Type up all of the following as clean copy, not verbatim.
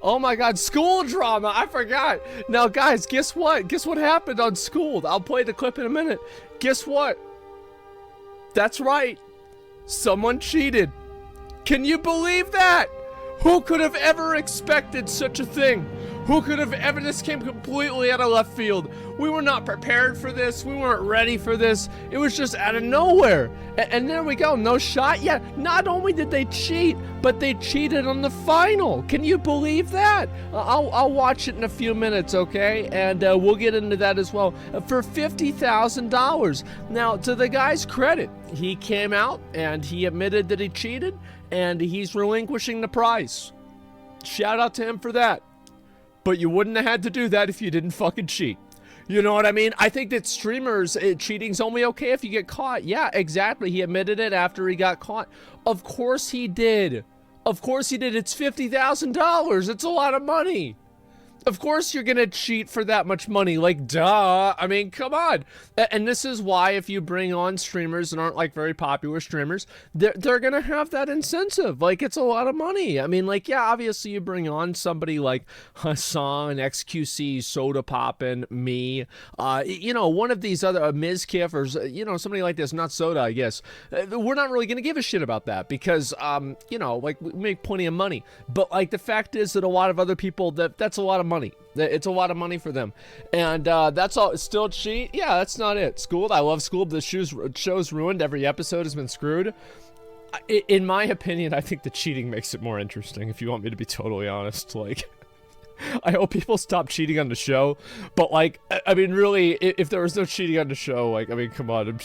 Oh my God, school drama. I forgot. Now, guys, guess what? Guess what happened on Schooled? I'll play the clip in a minute. Guess what? That's right. Someone cheated. Can you believe that? Who could have ever expected such a thing? Who could have ever, this came completely out of left field. We were not prepared for this. We weren't ready for this. It was just out of nowhere. And there we go, no shot yet. Not only did they cheat, but they cheated on the final. Can you believe that? I'll watch it in a few minutes, okay? And we'll get into that as well. For $50,000. Now, to the guy's credit, he came out and he admitted that he cheated, and he's relinquishing the prize. Shout out to him for that. But you wouldn't have had to do that if you didn't fucking cheat. You know what I mean? I think that streamers, cheating's only okay if you get caught. Yeah, exactly. He admitted it after he got caught. Of course he did. Of course he did. It's $50,000. It's a lot of money. Of course you're gonna cheat for that much money, like, duh. I mean, come on. And this is why if you bring on streamers that aren't like very popular streamers, they're gonna have that incentive. Like, it's a lot of money. I mean, like, yeah, obviously you bring on somebody like Hassan, XQC, Soda Poppin', me, you know, one of these other, Ms. Kiff, or, you know, somebody like this, not Soda, I guess. We're not really gonna give a shit about that because, you know, like, we make plenty of money. But, like, the fact is that a lot of other people, that's a lot of money. It's a lot of money for them, and that's all. Still cheat? Yeah, that's not it. Schooled, I love Schooled. The show's ruined. Every episode has been screwed. In my opinion, I think the cheating makes it more interesting. If you want me to be totally honest, like, I hope people stop cheating on the show. But like, I mean, really, if there was no cheating on the show, like, I mean, come on, it'd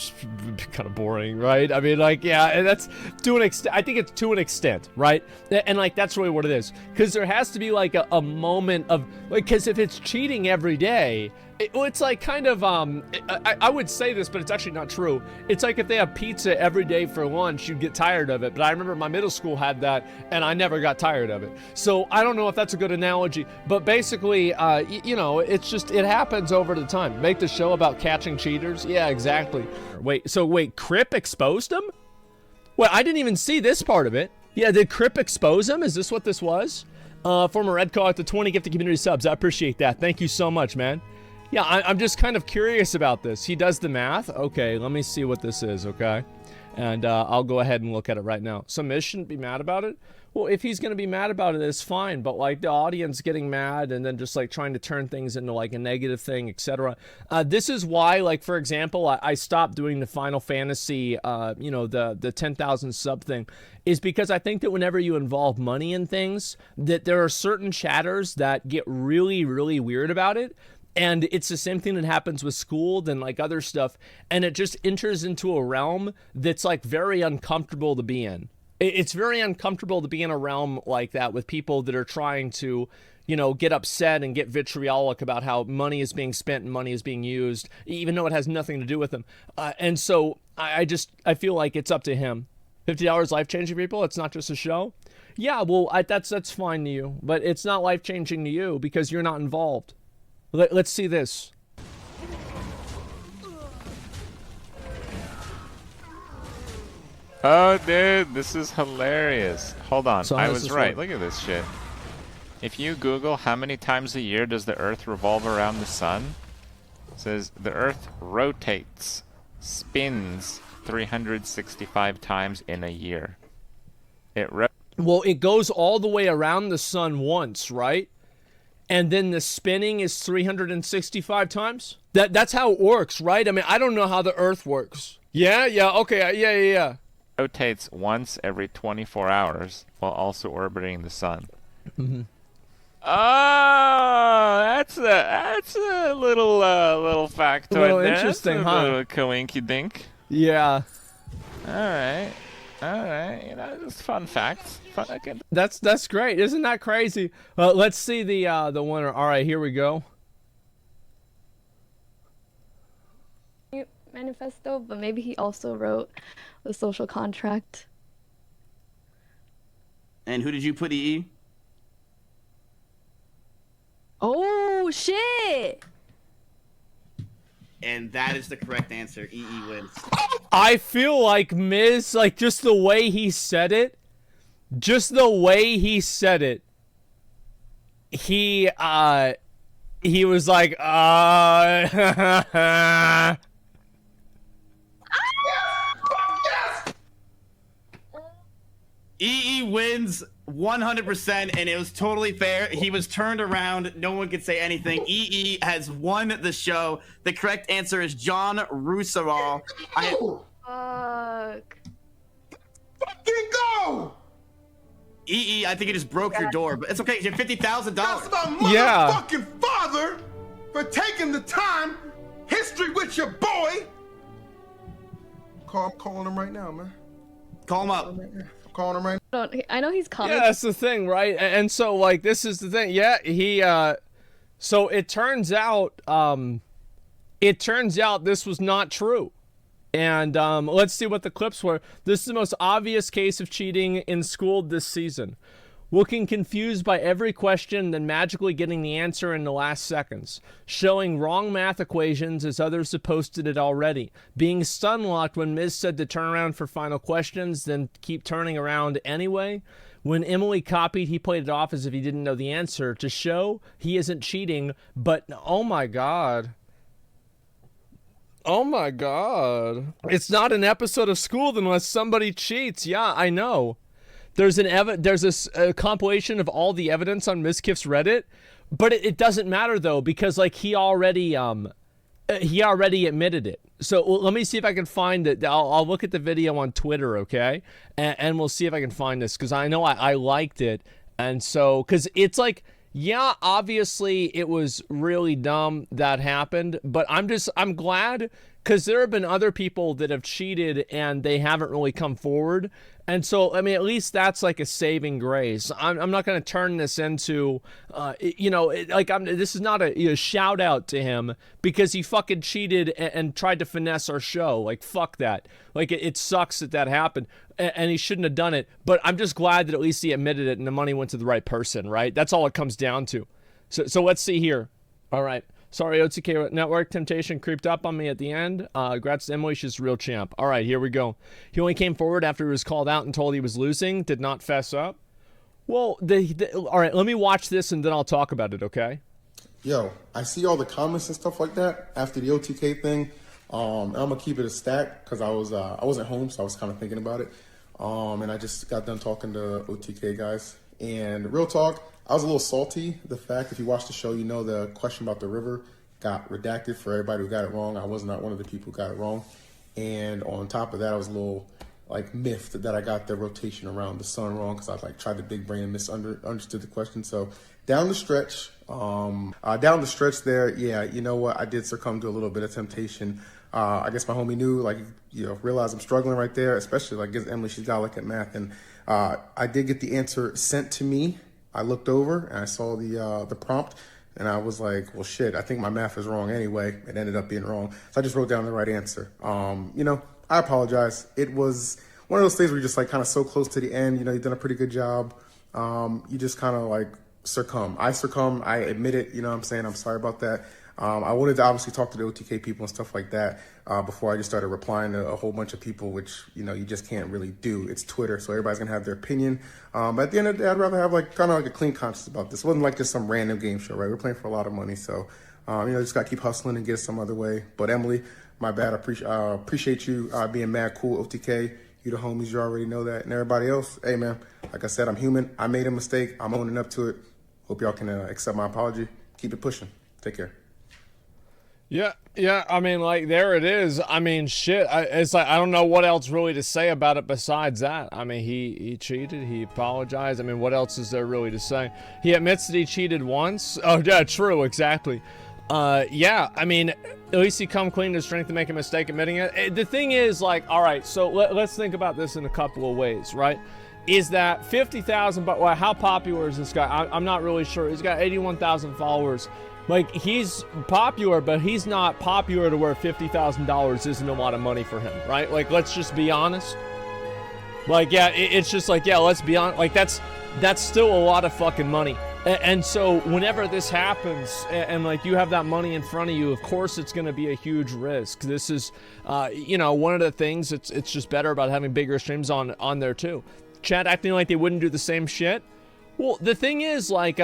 be kind of boring, right? I mean, like, yeah, and that's to an extent. I think it's to an extent, right? And like, that's really what it is, because there has to be like a moment of like, because if it's cheating every day, it's like kind of I would say this, but it's actually not true. It's like if they have pizza every day for lunch, you'd get tired of it. But I remember my middle school had that, and I never got tired of it. So I don't know if that's a good analogy, but basically, you know, it's just, it happens over the time. Make the show about catching cheaters? Yeah, exactly. Wait, Crip exposed him? Well, I didn't even see this part of it. Yeah, did Crip expose him? Is this what this was? Former Red Call at the 20 gifted community subs. I appreciate that. Thank you so much, man. Yeah, I'm just kind of curious about this. He does the math. Okay, let me see what this is, okay? And I'll go ahead and look at it right now. So Miz shouldn't be mad about it? Well, if he's going to be mad about it, it's fine. But, like, the audience getting mad and then just, like, trying to turn things into, like, a negative thing, etc. This is why, like, for example, I stopped doing the Final Fantasy, you know, the 10,000 sub thing, is because I think that whenever you involve money in things, that there are certain chatters that get really, really weird about it. And it's the same thing that happens with Schooled and like other stuff. And it just enters into a realm that's like very uncomfortable to be in. It's very uncomfortable to be in a realm like that with people that are trying to, you know, get upset and get vitriolic about how money is being spent and money is being used, even though it has nothing to do with them. And so I feel like it's up to him. $50 life-changing, people? It's not just a show? Yeah, well, that's fine to you. But it's not life-changing to you because you're not involved. Let's see this. Oh, dude, this is hilarious. Hold on, So I was right. Look at this shit. If you Google how many times a year does the Earth revolve around the sun, it says the Earth rotates, spins 365 times in a year. Well, it goes all the way around the sun once, right? And then the spinning is 365 times? That's how it works, right? I mean, I don't know how the Earth works. Yeah, okay, yeah. Rotates once every 24 hours while also orbiting the sun. Mm-hmm. Oh, that's a little factoid. A little there. interesting, that's a huh? little coinky dink. Yeah. All right. You know, just fun facts. That's great. Isn't that crazy? Let's see the winner. All right, here we go. Manifesto, but maybe he also wrote the social contract. And who did you put, EE? Oh shit! And that is the correct answer. EE wins. I feel like Miz, like, just the way he said it, he was like, EE wins 100%, and it was totally fair. He was turned around. No one could say anything. EE has won the show. The correct answer is John Rousseau. Fuck. Fucking go! EE, I think it just broke your door, but it's okay. You have $50,000. That's my Yeah. motherfucking father for taking the time. History with your boy. I'm calling him right now, man. Call him up. I'm calling him right now. I know he's coming. yeah, that's the thing, right? And so like this is the thing. Yeah, he so it turns out this was not true. And let's see what the clips were. This is the most obvious case of cheating in Schooled this season. Looking confused by every question, then magically getting the answer in the last seconds. Showing wrong math equations as others have posted it already. Being stun-locked when Miz said to turn around for final questions, then keep turning around anyway. When Emily copied, he played it off as if he didn't know the answer to show he isn't cheating, but oh my god. Oh my god. It's not an episode of Schooled unless somebody cheats. Yeah, I know. There's a compilation of all the evidence on Miskiff's Reddit, but it doesn't matter though, because like he already admitted it. So let me see if I can find it. I'll look at the video on Twitter, okay? And we'll see if I can find this, because I know I liked it. And so, because it's like, yeah, obviously it was really dumb that happened, but I'm glad, because there have been other people that have cheated and they haven't really come forward. And so, I mean, at least that's like a saving grace. I'm not going to turn this into, this is not a shout out to him because he fucking cheated and tried to finesse our show. Like, fuck that. Like, it sucks that happened and he shouldn't have done it. But I'm just glad that at least he admitted it and the money went to the right person, right? That's all it comes down to. So let's see here. All right. Sorry, OTK Network. Temptation creeped up on me at the end. Congrats to Emily. She's a real champ. All right, here we go. He only came forward after he was called out and told he was losing. Did not fess up. Well, all right, let me watch this and then I'll talk about it, okay? Yo, I see all the comments and stuff like that after the OTK thing. I'm gonna keep it a stack because I wasn't home, so I was kind of thinking about it. And I just got done talking to OTK guys. And real talk, I was a little salty. The fact, if you watch the show, you know the question about the river got redacted for everybody who got it wrong. I was not one of the people who got it wrong. And on top of that, I was a little like miffed that I got the rotation around the sun wrong because I like tried to big brain and misunderstood the question. So down the stretch there, yeah, you know what? I did succumb to a little bit of temptation. I guess my homie knew, like, realized I'm struggling right there, especially like Emily, she's got like at math. And I did get the answer sent to me. I looked over and I saw the prompt and I was like, well, shit, I think my math is wrong anyway. It ended up being wrong. So I just wrote down the right answer. I apologize. It was one of those things where you're just like kind of so close to the end, you've done a pretty good job. You just kind of like succumb. I admit it, you know what I'm saying? I'm sorry about that. I wanted to obviously talk to the OTK people and stuff like that before I just started replying to a whole bunch of people, which, you just can't really do. It's Twitter, so everybody's going to have their opinion. But at the end of the day, I'd rather have kind of a clean conscience about this. It wasn't like just some random game show, right? We're playing for a lot of money, so, just got to keep hustling and get it some other way. But Emily, my bad. I appreciate you being mad cool, OTK. You the homies, you already know that. And everybody else, hey, man, like I said, I'm human. I made a mistake. I'm owning up to it. Hope y'all can accept my apology. Keep it pushing. Take care. Yeah, I mean, like, there it is. I mean, shit, it's like, I don't know what else really to say about it besides that. I mean, he cheated, he apologized. I mean, what else is there really to say? He admits that he cheated once. Oh, yeah, true, exactly. Yeah, I mean, at least he come clean to his strength to make a mistake admitting it. The thing is, like, all right, so let's think about this in a couple of ways, right? Is that 50,000, but well, how popular is this guy? I'm not really sure. He's got 81,000 followers. Like, he's popular, but he's not popular to where $50,000 isn't a lot of money for him, right? Like, let's just be honest. Like, yeah, it's just like, yeah, let's be honest. Like, that's still a lot of fucking money. And so whenever this happens and like you have that money in front of you, of course it's going to be a huge risk. This is, one of the things it's just better about having bigger streams on there too. Chat acting like they wouldn't do the same shit. Well, the thing is, like,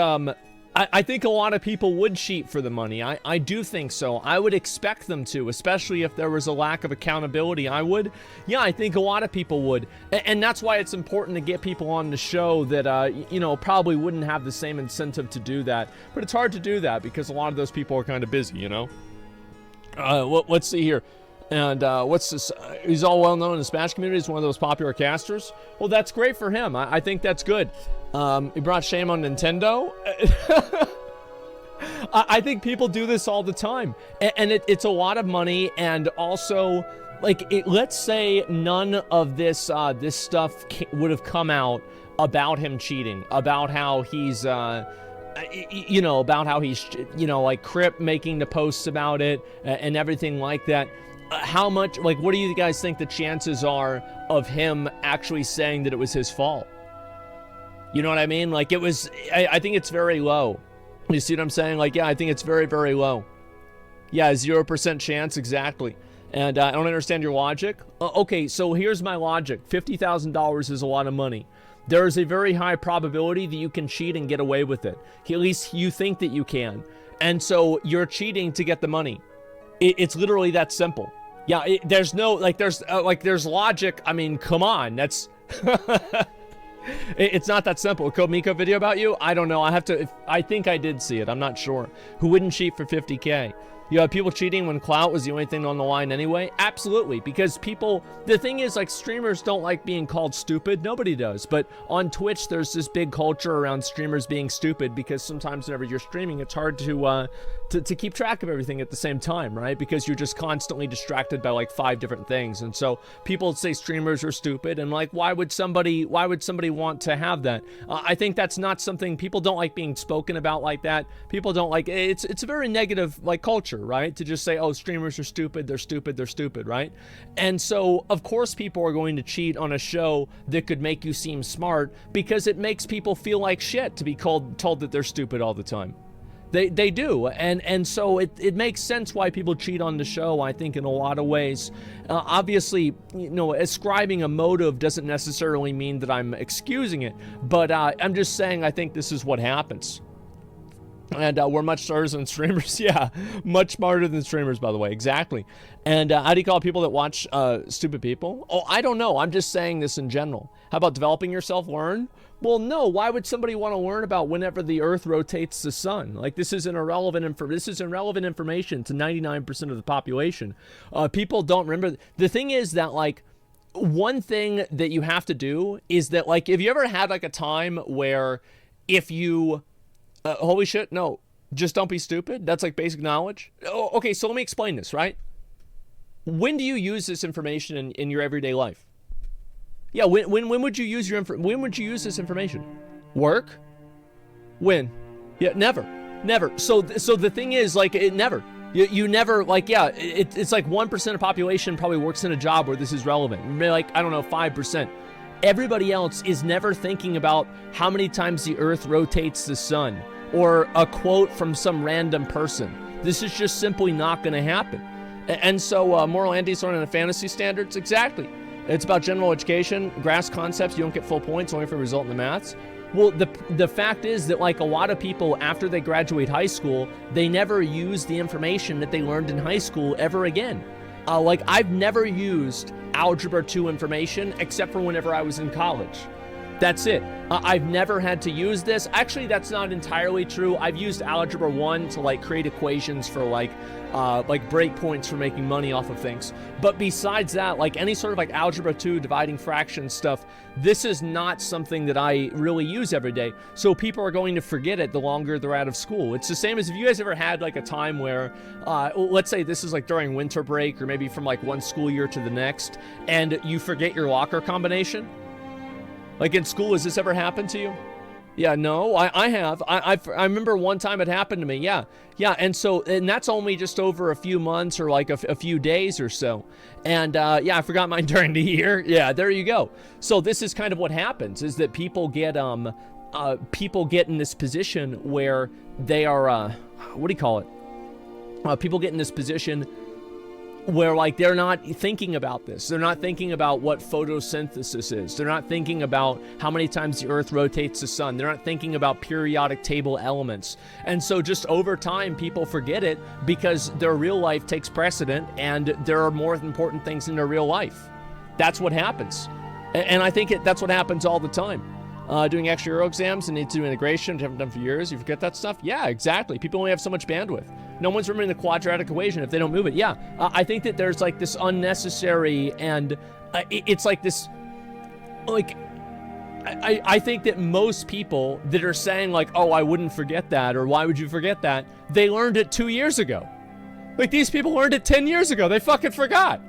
I think a lot of people would cheat for the money. I do think so. I would expect them to, especially if there was a lack of accountability. I would. Yeah, I think a lot of people would. And that's why it's important to get people on the show that, you know, probably wouldn't have the same incentive to do that. But it's hard to do that because a lot of those people are kind of busy, you know? Let's see here. And what's this? He's all well known in the Smash community. He's one of those popular casters. Well, that's great for him. I think that's good. He brought shame on Nintendo. I think people do this all the time, and it's a lot of money. And also, like, let's say none of this this stuff would have come out about him cheating, about how he's you know, about how he's, you know, like Crip making the posts about it and everything like that. How much, like, what do you guys think the chances are of him actually saying that it was his fault? You know what I mean? Like, it was, I think it's very low. You see what I'm saying? Like, yeah, I think it's very, very low. Yeah, 0% chance, exactly. And I don't understand your logic. Okay, so here's my logic. $50,000 is a lot of money. There is a very high probability that you can cheat and get away with it. At least you think that you can. And so you're cheating to get the money. It's literally that simple. Yeah, there's no, like, there's logic. I mean, come on, that's, it's not that simple. Code Miko video about you? I don't know. I have to, I think I did see it. I'm not sure. Who wouldn't cheat for 50K? You have people cheating when clout was the only thing on the line anyway? Absolutely, because people, the thing is, like, streamers don't like being called stupid. Nobody does. But on Twitch, there's this big culture around streamers being stupid because sometimes whenever you're streaming, it's hard to keep track of everything at the same time, right? Because you're just constantly distracted by like 5 different things. And so people say streamers are stupid, and like, why would somebody want to have that? I think that's not something, people don't like being spoken about like that. People don't like, it's a very negative, like, culture, right? To just say, oh, streamers are stupid, they're stupid, right? And so, of course, people are going to cheat on a show that could make you seem smart because it makes people feel like shit to be told that they're stupid all the time. They do, and so it makes sense why people cheat on the show, I think, in a lot of ways. Obviously, you know, ascribing a motive doesn't necessarily mean that I'm excusing it, but I'm just saying I think this is what happens. And we're much smarter than streamers. Yeah, much smarter than streamers, by the way. Exactly. And how do you call people that watch stupid people? Oh, I don't know. I'm just saying this in general. How about developing yourself? Learn? Well, no. Why would somebody want to learn about whenever the Earth rotates the sun? Like, this is irrelevant information to 99% of the population. People don't remember. The thing is that, like, one thing that you have to do is that, like, if you ever had like a time where if you holy shit, no, just don't be stupid. That's like basic knowledge. Oh, okay, so let me explain this, right? When do you use this information in your everyday life? Yeah, when would you use when would you use this information? Work? When? Yeah, never. So the thing is, like, it never. You never, like, yeah, it's like 1% of population probably works in a job where this is relevant. Maybe like, I don't know, 5%. Everybody else is never thinking about how many times the Earth rotates the sun, or a quote from some random person. This is just simply not going to happen. And so moral anti-sort and fantasy standards, exactly. It's about general education, grasp concepts. You don't get full points, only for result in the maths. Well, the fact is that, like, a lot of people, after they graduate high school, they never use the information that they learned in high school ever again. Like, I've never used Algebra 2 information except for whenever I was in college. That's it. I've never had to use this. Actually, that's not entirely true. I've used Algebra 1 to, like, create equations for, like breakpoints for making money off of things. But besides that, like, any sort of, like, Algebra 2 dividing fractions stuff, this is not something that I really use every day. So people are going to forget it the longer they're out of school. It's the same as if you guys ever had, like, a time where, let's say this is, like, during winter break, or maybe from, like, one school year to the next, and you forget your locker combination. Like, in school, has this ever happened to you? Yeah, no, I have. I remember one time it happened to me. Yeah, and that's only just over a few months, or like a few days or so. And yeah, I forgot mine during the year. Yeah, there you go. So this is kind of what happens, is that people get in this position where they are, what do you call it? People get in this position where like they're not thinking about this. They're not thinking about what photosynthesis is. They're not thinking about how many times the earth rotates the sun. They're not thinking about periodic table elements. And so just over time, people forget it because their real life takes precedent and there are more important things in their real life. That's what happens. And I think that's what happens all the time. Doing extra Euro exams and need to do integration, which I haven't done for years. You forget that stuff? Yeah, exactly. People only have so much bandwidth. No one's remembering the quadratic equation if they don't move it. Yeah, I think that there's like this unnecessary and it's like this, like, I think that most people that are saying like, oh, I wouldn't forget that, or why would you forget that? They learned it 2 years ago. Like these people learned it 10 years ago. They fucking forgot.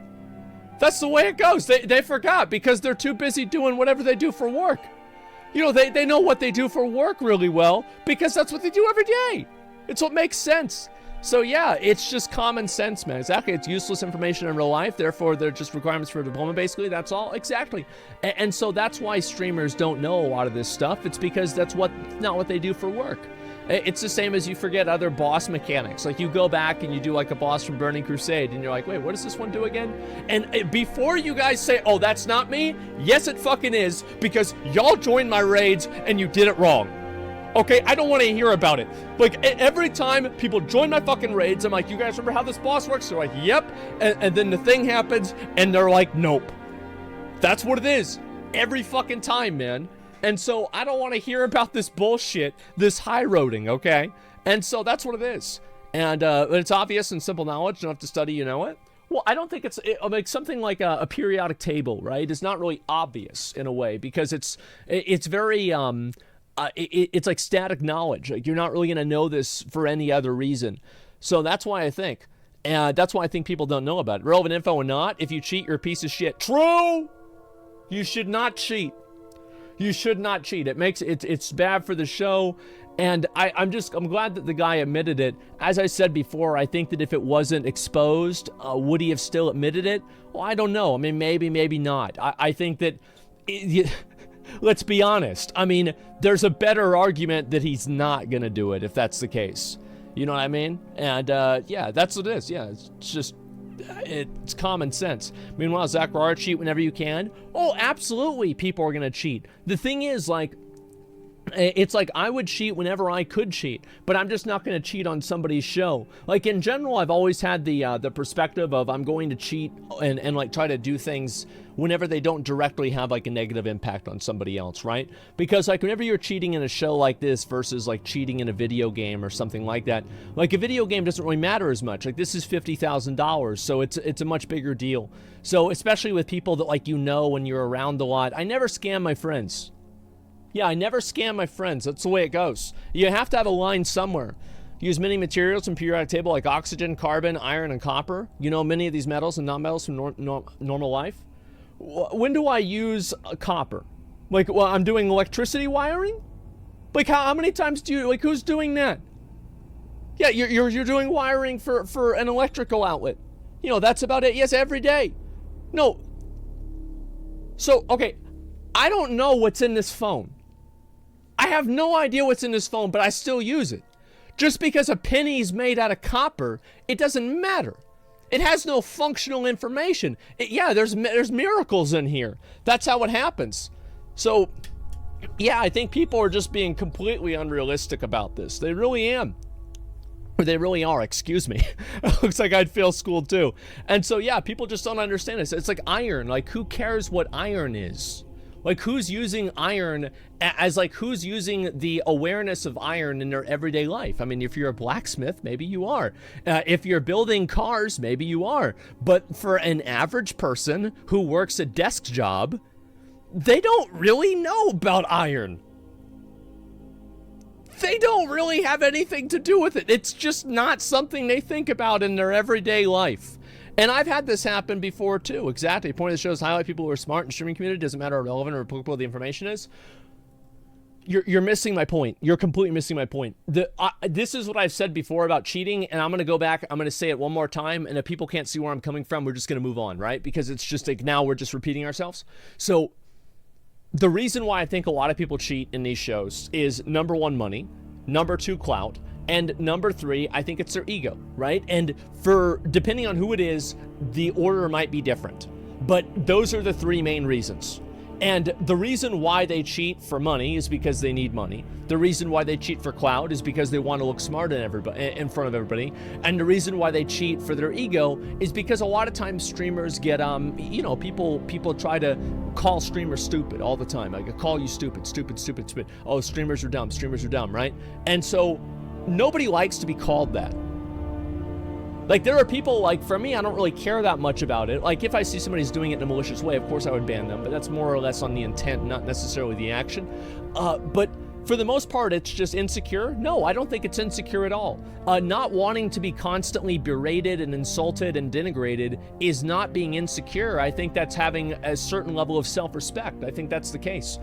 That's the way it goes. They forgot because they're too busy doing whatever they do for work. You know, they know what they do for work really well because that's what they do every day. It's what makes sense. So yeah, it's just common sense, man. Exactly. It's useless information in real life. Therefore, they're just requirements for a diploma, basically. That's all. Exactly. And so that's why streamers don't know a lot of this stuff. It's because that's not what they do for work. It's the same as you forget other boss mechanics. Like you go back and you do like a boss from Burning Crusade and you're like, wait, what does this one do again? And before you guys say, oh, that's not me. Yes, it fucking is, because y'all joined my raids and you did it wrong. Okay, I don't want to hear about it. Like every time people join my fucking raids, I'm like, you guys remember how this boss works? They're like, yep. And then the thing happens and they're like, nope. That's what it is. Every fucking time, man. And so I don't want to hear about this bullshit, this high roading, okay? And so that's what it is. And it's obvious and simple knowledge. You don't have to study, you know it. Well, I don't think it's like something like a periodic table, right? It's not really obvious in a way because it's very it's like static knowledge. Like you're not really gonna know this for any other reason. So that's why I think, that's why I think people don't know about it. Relevant info or not, if you cheat, you're a piece of shit. True. You should not cheat. You should not cheat. It's bad for the show. And I'm glad that the guy admitted it. As I said before, I think that if it wasn't exposed, would he have still admitted it? Well, I don't know. I mean, maybe not. I think that, let's be honest. I mean, there's a better argument that he's not going to do it if that's the case. You know what I mean? And yeah, that's what it is. Yeah, it's just, it's common sense. Meanwhile, Zachariah, cheat whenever you can. Oh, absolutely, people are gonna cheat. The thing is, like, it's like I would cheat whenever I could cheat, but I'm just not gonna cheat on somebody's show. Like in general, I've always had the perspective of I'm going to cheat and like try to do things whenever they don't directly have like a negative impact on somebody else, right? Because like whenever you're cheating in a show like this versus like cheating in a video game or something like that, like a video game doesn't really matter as much. Like this is $50,000, so it's a much bigger deal. So especially with people that like when you're around a lot, I never scam my friends. Yeah, I never scam my friends. That's the way it goes. You have to have a line somewhere. Use many materials in periodic table like oxygen, carbon, iron, and copper. You know many of these metals and non-metals from normal life. When do I use copper? Like, well, I'm doing electricity wiring? Like, how many times do you, like, who's doing that? Yeah, you're doing wiring for an electrical outlet. You know, that's about it. Yes, every day. No. So, okay, I don't know what's in this phone. I have no idea what's in this phone, but I still use it. Just because a penny's made out of copper, it doesn't matter. It has no functional information. Yeah, there's miracles in here. That's how it happens. So, yeah, I think people are just being completely unrealistic about this. They really am. Or they really are, excuse me. Looks like I'd fail school too. And so, yeah, people just don't understand this. It's like iron. Like, who cares what iron is? Like, who's using iron as, like, who's using the awareness of iron in their everyday life? I mean, if you're a blacksmith, maybe you are. If you're building cars, maybe you are. But for an average person who works a desk job, they don't really know about iron. They don't really have anything to do with it. It's just not something they think about in their everyday life. And I've had this happen before too. Exactly. The point of the show is highlight people who are smart in the streaming community. Doesn't matter how relevant or applicable the information is. You're missing my point. You're completely missing my point. This is what I've said before about cheating, and I'm going to go back. I'm going to say it one more time, and if people can't see where I'm coming from, we're just going to move on, right? Because it's just like now we're just repeating ourselves. So the reason why I think a lot of people cheat in these shows is number one, money. Number two, clout. And number 3, I think it's their ego, right? And for depending on who it is, the order might be different. But those are the 3 main reasons. And the reason why they cheat for money is because they need money. The reason why they cheat for clout is because they want to look smart in front of everybody. And the reason why they cheat for their ego is because a lot of times streamers get, you know, people try to call streamers stupid all the time. Like, I call you stupid. Oh, streamers are dumb, right? And so nobody likes to be called that. Like, there are people, like, for me, I don't really care that much about it. Like, if I see somebody's doing it in a malicious way, of course I would ban them, but that's more or less on the intent, not necessarily the action. But for the most part, it's just insecure. No, I don't think it's insecure at all. Not wanting to be constantly berated and insulted and denigrated is not being insecure. I think that's having a certain level of self-respect. I think that's the case.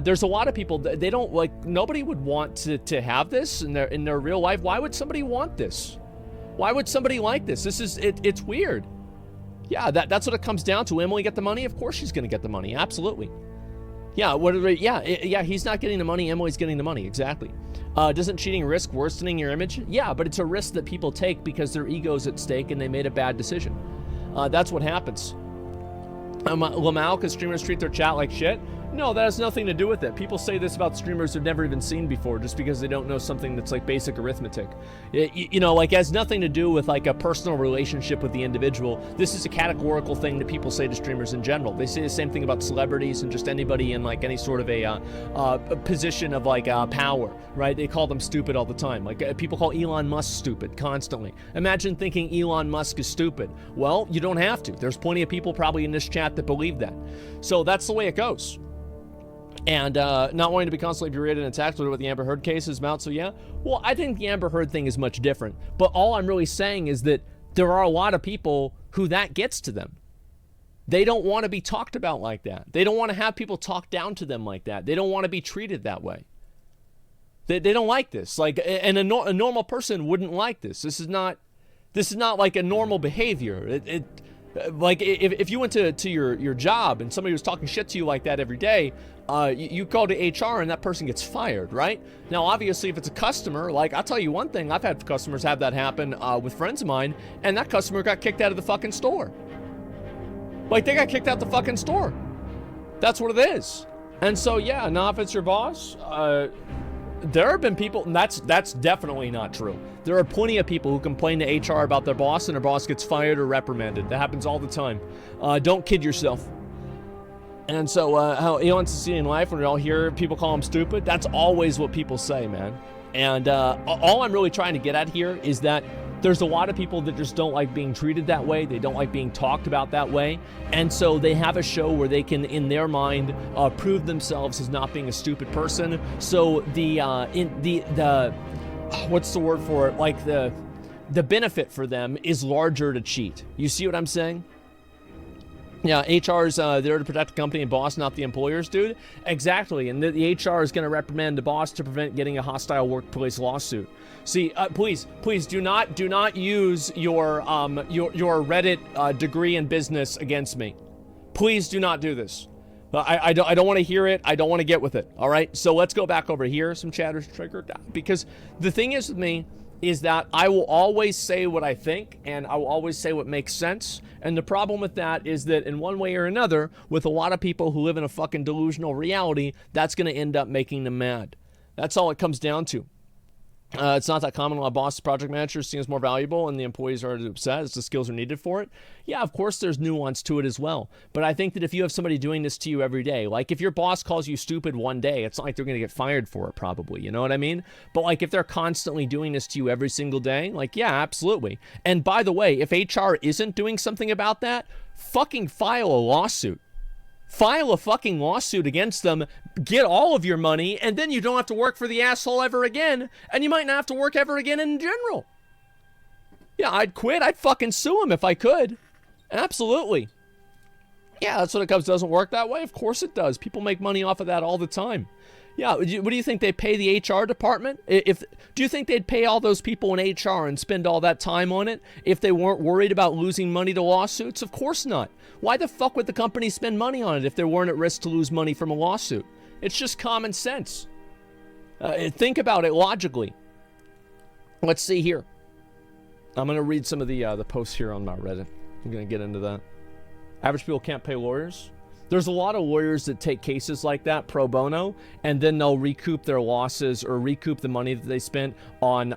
There's a lot of people, they don't, like, nobody would want to have this in their real life. Why would somebody want this? Why would somebody like this? It's weird. Yeah, that's what it comes down to. Emily get the money? Of course she's going to get the money. Absolutely. Yeah, he's not getting the money. Emily's getting the money. Exactly. Doesn't cheating risk worsening your image? Yeah, but it's a risk that people take because their ego's at stake and they made a bad decision. That's what happens. Lamau, because streamers treat their chat like shit? No, that has nothing to do with it. People say this about streamers they've never even seen before just because they don't know something that's like basic arithmetic. You know, like, it has nothing to do with like a personal relationship with the individual. This is a categorical thing that people say to streamers in general. They say the same thing about celebrities and just anybody in like any sort of a position of like power, right? They call them stupid all the time. Like, people call Elon Musk stupid constantly. Imagine thinking Elon Musk is stupid. Well, you don't have to. There's plenty of people probably in this chat that believe that. So that's the way it goes. And not wanting to be constantly berated and attacked with what the Amber Heard case is about. So yeah, well, I think the Amber Heard thing is much different. But all I'm really saying is that there are a lot of people who that gets to them. They don't want to be talked about like that. They don't want to have people talk down to them like that. They don't want to be treated that way. They don't like this. Like, and a normal person wouldn't like this. This is not like a normal behavior. Like, if you went to your job and somebody was talking shit to you like that every day, you call to HR and that person gets fired, right? Now, obviously, if it's a customer, like, I'll tell you one thing, I've had customers have that happen with friends of mine, and that customer got kicked out of the fucking store. Like, they got kicked out the fucking store. That's what it is. And so, yeah, now if it's your boss, there have been people, and that's definitely not true. There are plenty of people who complain to HR about their boss and their boss gets fired or reprimanded. That happens all the time. Don't kid yourself. And so how he wants to see in life when we all hear people call him stupid, that's always what people say, man. And all I'm really trying to get at here is that there's a lot of people that just don't like being treated that way. They don't like being talked about that way. And so they have a show where they can, in their mind, prove themselves as not being a stupid person. So what's the word for it? Like the benefit for them is larger to cheat. You see what I'm saying? Yeah, HR's there to protect the company and boss, not the employers, dude. Exactly, and the HR is going to reprimand the boss to prevent getting a hostile workplace lawsuit. See, please do not use your Reddit degree in business against me. Please do not do this. I don't want to hear it. I don't want to get with it. All right, so let's go back over here. Some chatters triggered because the thing is with me is that I will always say what I think, and I will always say what makes sense. And the problem with that is that in one way or another, with a lot of people who live in a fucking delusional reality, that's going to end up making them mad. That's all it comes down to. It's not that common. A lot of boss project managers seems more valuable and the employees are upset as the skills are needed for it. Yeah, of course there's nuance to it as well. But I think that if you have somebody doing this to you every day, like if your boss calls you stupid one day, it's not like they're going to get fired for it probably, you know what I mean? But like if they're constantly doing this to you every single day, like yeah, absolutely. And by the way, if HR isn't doing something about that, fucking file a lawsuit. File a fucking lawsuit against them, get all of your money, and then you don't have to work for the asshole ever again, and you might not have to work ever again in general. Yeah, I'd quit. I'd fucking sue him if I could. Absolutely. Yeah, that's what it comes. Doesn't work that way? Of course it does. People make money off of that all the time. Yeah, what do you think they pay the HR department? Do you think they'd pay all those people in HR and spend all that time on it if they weren't worried about losing money to lawsuits? Of course not. Why the fuck would the company spend money on it if they weren't at risk to lose money from a lawsuit? It's just common sense. Think about it logically. Let's see here. I'm gonna read some of the posts here on my Reddit. I'm gonna get into that. Average people can't pay lawyers. There's a lot of lawyers that take cases like that pro bono, and then they'll recoup their losses or recoup the money that they spent on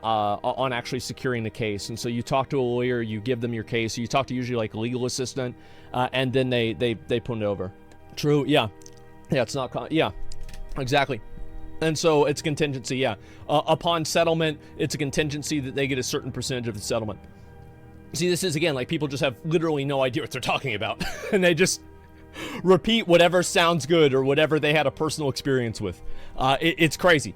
actually securing the case. And so you talk to a lawyer, you give them your case, you talk to usually like a legal assistant, and then they put it over. True, yeah, it's not, yeah, exactly. And so it's contingency, yeah. Upon settlement, it's a contingency that they get a certain percentage of the settlement. See, this is, again, like people just have literally no idea what they're talking about. And they just repeat whatever sounds good or whatever they had a personal experience with. It's crazy.